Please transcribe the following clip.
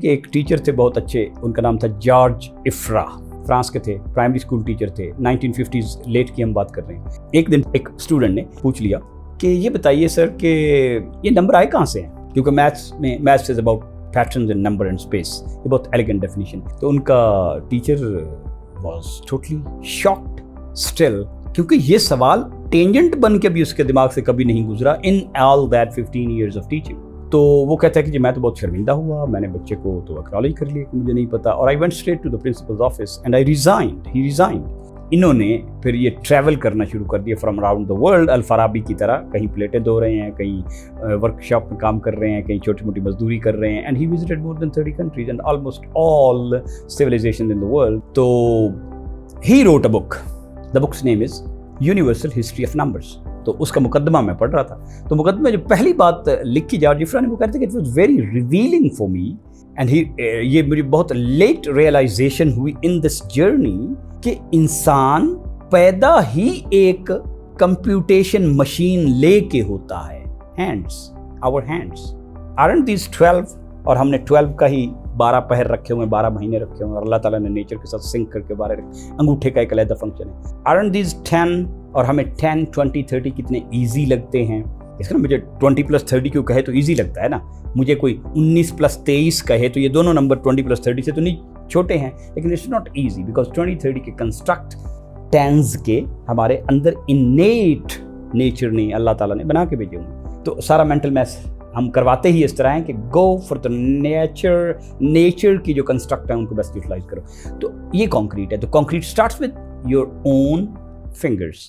کہ ایک ٹیچر تھے بہت اچھے، ان کا نام تھا جارج افرا، فرانس کے تھے، پرائمری اسکول ٹیچر تھے، 1950s لیٹ کی ہم بات کر رہے ہیں۔ ایک دن ایک اسٹوڈنٹ نے پوچھ لیا کہ یہ بتائیے سر کہ یہ نمبر آئے کہاں سے ہیں، کیونکہ maths is about patterns in number and space, یہ بہت ایلیگنٹ ڈیفینیشن۔ تو ان کا teacher was totally shocked still, کیونکہ یہ سوال ٹینجنٹ بن کے بھی اس کے دماغ سے کبھی نہیں گزرا ان all that 15 years of teaching۔ تو وہ کہتا ہے کہ جی میں تو بہت شرمندہ ہوا، میں نے بچے کو تو اکنالج کر لیا کہ مجھے نہیں پتا، اور I went straight to the principal's office and I resigned, he resigned. انہوں نے پھر یہ ٹریول کرنا شروع کر دیا from around the world, Al-Farabi کی طرح، کہیں پلیٹیں دھو رہے ہیں، کہیں ورک شاپ میں کام کر رہے ہیں، کہیں چھوٹی موٹی مزدوری کر رہے ہیں، and he visited more than 30 countries and almost all civilizations in the world۔ تو he wrote a book, the book's name is Universal History of Numbers۔ تو اس کا مقدمہ میں پڑھ رہا تھا، تو مقدمے میں جو پہلی بات لکھی جارج افرا نے، وہ کہتے ہیں کہ it was very revealing for me, and یہ مجھے بہت لیٹ ریئلائزیشن ہوئی ان دس جرنی کہ انسان پیدا ہی ایک کمپیوٹیشن مشین لے کے ہوتا ہے، hands, our hands aren't these 12، اور ہم نے 12 کا ہی 12 پہر رکھے ہوئے ہیں، 12 مہینے رکھے ہوئے ہیں، اور اللہ تعالیٰ نے نیچر کے ساتھ سنک کر کے 12 رکھے، انگوٹھے کا ایک علیحدہ فنکشن ہے۔ آرنٹ دیز 10، اور ہمیں 10 20 30 کتنے ایزی لگتے ہیں، اس کا مجھے 20+30 کیوں کہے تو ایزی لگتا ہے نا، مجھے کوئی 19+23 کہے تو یہ دونوں نمبر 20+30 سے تو نہیں چھوٹے ہیں، لیکن اٹس ناٹ ایزی بیکاز 20 30 کے کنسٹرکٹ ٹینز کے ہمارے اندر انیٹ نیچر نہیں اللہ تعالیٰ نے بنا کے بھیجے ہوں۔ تو سارا مینٹل میتھ ہم کرواتے ہی اس طرح ہیں کہ گو فار دا نیچر کی جو کنسٹرکٹ ہیں ان کو بیسٹ یوٹیلائز کرو۔ تو یہ کانکریٹ ہے، تو concrete starts with your own fingers.